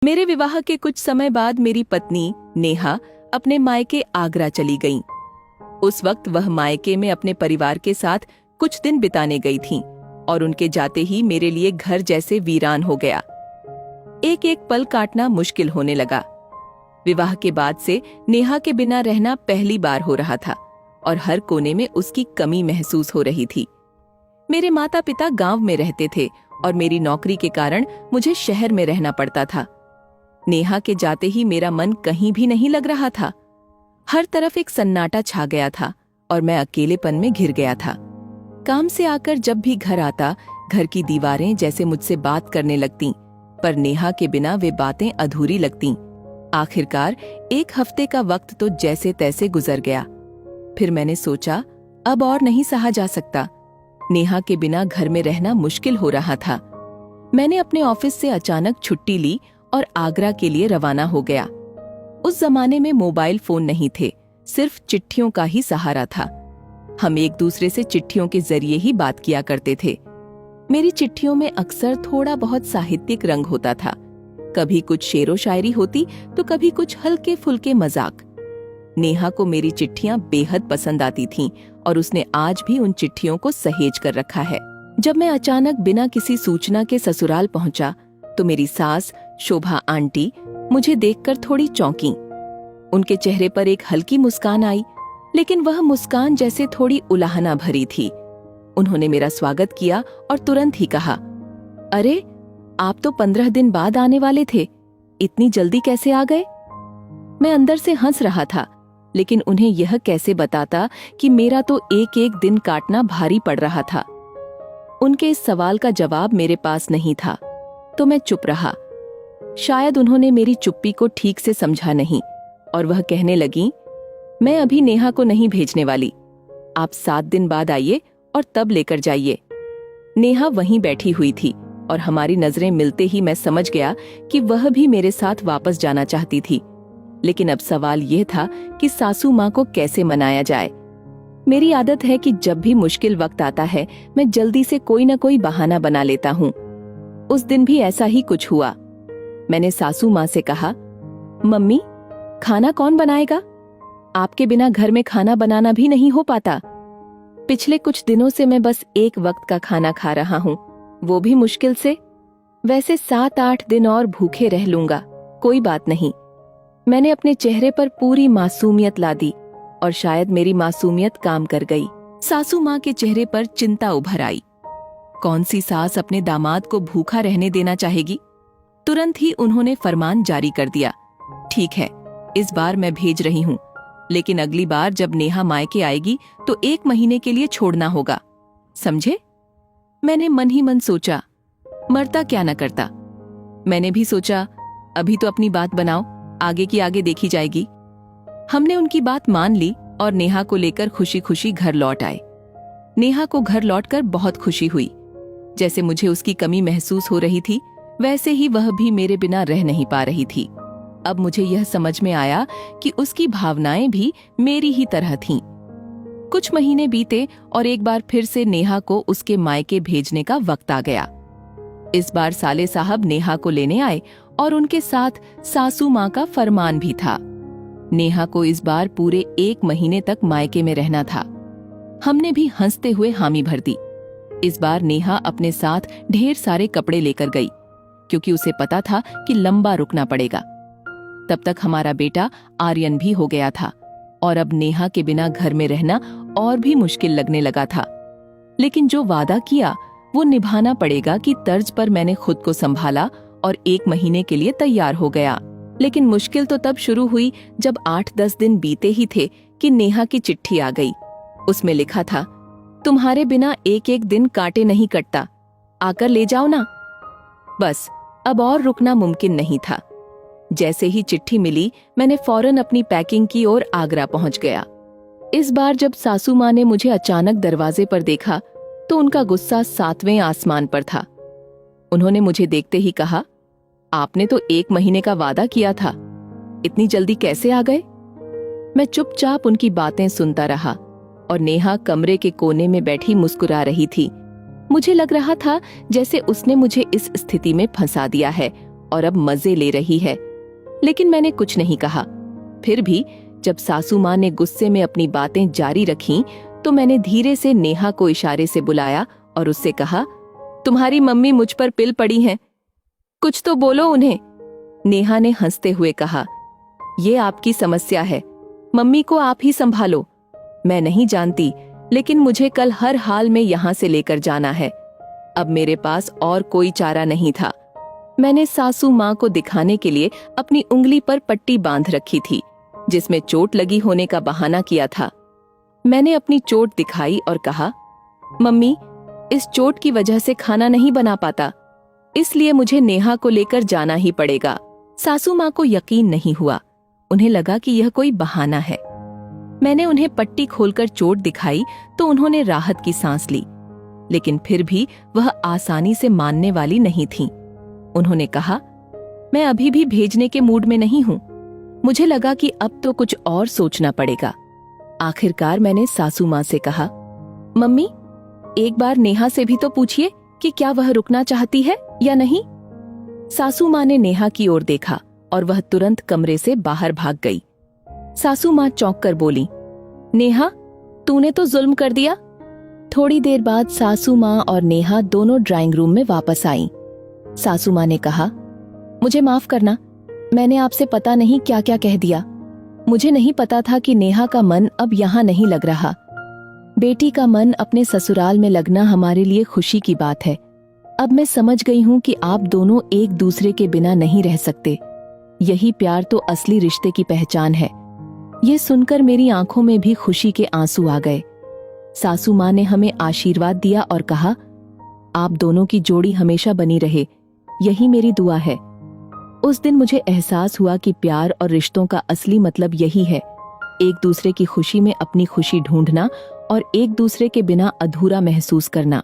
मेरे विवाह के कुछ समय बाद मेरी पत्नी नेहा अपने मायके आगरा चली गईं। उस वक्त वह मायके में अपने परिवार के साथ कुछ दिन बिताने गई थीं और उनके जाते ही मेरे लिए घर जैसे वीरान हो गया। एक एक पल काटना मुश्किल होने लगा। विवाह के बाद से नेहा के बिना रहना पहली बार हो रहा था और हर कोने में उसकी कमी महसूस हो रही थी। मेरे माता पिता गांव में रहते थे और मेरी नौकरी के कारण मुझे शहर में रहना पड़ता था। नेहा के जाते ही मेरा मन कहीं भी नहीं लग रहा था। हर तरफ एक सन्नाटा छा गया था और मैं अकेलेपन में घिर गया था। काम से आकर जब भी घर आता, घर की दीवारें जैसे मुझसे बात करने लगतीं, पर नेहा के बिना वे बातें अधूरी लगतीं। आखिरकार एक हफ्ते का वक्त तो जैसे तैसे गुजर गया। फिर मैंने सोचा, अब और नहीं सहा जा सकता। नेहा के बिना घर में रहना मुश्किल हो रहा था। मैंने अपने ऑफिस से अचानक छुट्टी ली और आगरा के लिए रवाना हो गया। उस जमाने में मोबाइल फोन नहीं थे, सिर्फ चिट्ठियों का ही सहारा था। हम एक दूसरे से चिट्ठियों के जरिए ही बात किया करते थे। मेरी चिट्ठियों में अक्सर थोड़ा बहुत साहित्यिक रंग होता था। कभी कुछ शेरो शायरी होती तो कभी कुछ हल्के फुल्के मजाक। नेहा को मेरी चिट्ठियां बेहद पसंद आती थीं और उसने आज भी उन चिट्ठियों को सहेज कर रखा है। जब मैं अचानक बिना किसी सूचना के ससुराल पहुंचा तो मेरी सास शोभा आंटी मुझे देखकर थोड़ी चौंकी। उनके चेहरे पर एक हल्की मुस्कान आई, लेकिन वह मुस्कान जैसे थोड़ी उलाहना भरी थी। उन्होंने मेरा स्वागत किया और तुरंत ही कहा, अरे आप तो 15 दिन बाद आने वाले थे, इतनी जल्दी कैसे आ गए? मैं अंदर से हंस रहा था, लेकिन उन्हें यह कैसे बताता कि मेरा तो एक एक दिन काटना भारी पड़ रहा था। उनके इस सवाल का जवाब मेरे पास नहीं था, तो मैं चुप रहा। शायद उन्होंने मेरी चुप्पी को ठीक से समझा नहीं और वह कहने लगी, मैं अभी नेहा को नहीं भेजने वाली, आप 7 दिन बाद आइए और तब लेकर जाइए। नेहा वहीं बैठी हुई थी और हमारी नजरें मिलते ही मैं समझ गया कि वह भी मेरे साथ वापस जाना चाहती थी। लेकिन अब सवाल यह था कि सासू माँ को कैसे मनाया जाए। मेरी आदत है कि जब भी मुश्किल वक्त आता है मैं जल्दी से कोई न कोई बहाना बना लेता हूँ। उस दिन भी ऐसा ही कुछ हुआ। मैंने सासू माँ से कहा, मम्मी खाना कौन बनाएगा? आपके बिना घर में खाना बनाना भी नहीं हो पाता। पिछले कुछ दिनों से मैं बस एक वक्त का खाना खा रहा हूँ, वो भी मुश्किल से। वैसे 7-8 दिन और भूखे रह लूंगा, कोई बात नहीं। मैंने अपने चेहरे पर पूरी मासूमियत ला दी और शायद मेरी मासूमियत काम कर गई। सासू माँ के चेहरे पर चिंता उभर आई। कौन सी सास अपने दामाद को भूखा रहने देना चाहेगी? तुरंत ही उन्होंने फरमान जारी कर दिया, ठीक है, इस बार मैं भेज रही हूँ, लेकिन अगली बार जब नेहा मायके आएगी तो 1 महीने के लिए छोड़ना होगा, समझे? मैंने मन ही मन सोचा, मरता क्या न करता। मैंने भी सोचा, अभी तो अपनी बात बनाओ, आगे की आगे देखी जाएगी। हमने उनकी बात मान ली और नेहा को लेकर खुशी खुशी घर लौट आए। नेहा को घर लौटकर बहुत खुशी हुई। जैसे मुझे उसकी कमी महसूस हो रही थी, वैसे ही वह भी मेरे बिना रह नहीं पा रही थी। अब मुझे यह समझ में आया कि उसकी भावनाएं भी मेरी ही तरह थीं। कुछ महीने बीते और एक बार फिर से नेहा को उसके मायके भेजने का वक्त आ गया। इस बार साले साहब नेहा को लेने आए और उनके साथ सासू माँ का फरमान भी था। नेहा को इस बार पूरे 1 महीने तक मायके में रहना था। हमने भी हंसते हुए हामी भर दी। इस बार नेहा अपने साथ ढेर सारे कपड़े लेकर गई, क्योंकि उसे पता था कि लंबा रुकना पड़ेगा। तब तक हमारा बेटा आर्यन भी हो गया था और अब नेहा के बिना घर में रहना और भी मुश्किल लगने लगा था। लेकिन जो वादा किया वो निभाना पड़ेगा की तर्ज पर मैंने खुद को संभाला और 1 महीने के लिए तैयार हो गया। लेकिन मुश्किल तो तब शुरू हुई जब 8-10 दिन बीते ही थे कि नेहा की चिट्ठी आ गई। उसमें लिखा था, तुम्हारे बिना एक एक दिन काटे नहीं कटता, आकर ले जाओ ना। बस अब और रुकना मुमकिन नहीं था। जैसे ही चिट्ठी मिली मैंने फौरन अपनी पैकिंग की और आगरा पहुंच गया। इस बार जब सासू माँ ने मुझे अचानक दरवाजे पर देखा तो उनका गुस्सा 7वें आसमान पर था। उन्होंने मुझे देखते ही कहा, आपने तो 1 महीने का वादा किया था, इतनी जल्दी कैसे आ गए? मैं चुपचाप उनकी बातें सुनता रहा और नेहा कमरे के कोने में बैठी मुस्कुरा रही थी। मुझे लग रहा था जैसे उसने मुझे इस स्थिति में फंसा दिया है और अब मजे ले रही है। लेकिन मैंने कुछ नहीं कहा। फिर भी जब सासू माँ ने गुस्से में अपनी बातें जारी रखीं, तो मैंने धीरे से नेहा को इशारे से बुलाया और उससे कहा, तुम्हारी मम्मी मुझ पर पिल पड़ी हैं, कुछ तो बोलो उन्हें। नेहा ने हंसते हुए कहा, ये आपकी समस्या है, मम्मी को आप ही संभालो। मैं नहीं जानती, लेकिन मुझे कल हर हाल में यहाँ से लेकर जाना है। अब मेरे पास और कोई चारा नहीं था। मैंने सासू माँ को दिखाने के लिए अपनी उंगली पर पट्टी बांध रखी थी, जिसमें चोट लगी होने का बहाना किया था। मैंने अपनी चोट दिखाई और कहा, मम्मी, इस चोट की वजह से खाना नहीं बना पाता, इसलिए मुझे नेहा को लेकर जाना ही पड़ेगा। सासू माँ को यकीन नहीं हुआ। उन्हें लगा कि यह कोई बहाना है। मैंने उन्हें पट्टी खोलकर चोट दिखाई तो उन्होंने राहत की सांस ली, लेकिन फिर भी वह आसानी से मानने वाली नहीं थीं। उन्होंने कहा, मैं अभी भी भेजने के मूड में नहीं हूं। मुझे लगा कि अब तो कुछ और सोचना पड़ेगा। आखिरकार मैंने सासू माँ से कहा, मम्मी, एक बार नेहा से भी तो पूछिए कि क्या वह रुकना चाहती है या नहीं। सासू माँ ने नेहा की ओर देखा और वह तुरंत कमरे से बाहर भाग गई। सासू माँ चौंक कर बोली, नेहा, तूने तो जुल्म कर दिया। थोड़ी देर बाद सासू माँ और नेहा दोनों ड्राइंग रूम में वापस आईं। सासू माँ ने कहा, मुझे माफ करना, मैंने आपसे पता नहीं क्या क्या कह दिया। मुझे नहीं पता था कि नेहा का मन अब यहाँ नहीं लग रहा। बेटी का मन अपने ससुराल में लगना हमारे लिए खुशी की बात है। अब मैं समझ गई हूँ कि आप दोनों एक दूसरे के बिना नहीं रह सकते। यही प्यार तो असली रिश्ते की पहचान है। ये सुनकर मेरी आंखों में भी खुशी के आंसू आ गए। सासू माँ ने हमें आशीर्वाद दिया और कहा, आप दोनों की जोड़ी हमेशा बनी रहे, यही मेरी दुआ है। उस दिन मुझे एहसास हुआ कि प्यार और रिश्तों का असली मतलब यही है, एक दूसरे की खुशी में अपनी खुशी ढूंढना और एक दूसरे के बिना अधूरा महसूस करना।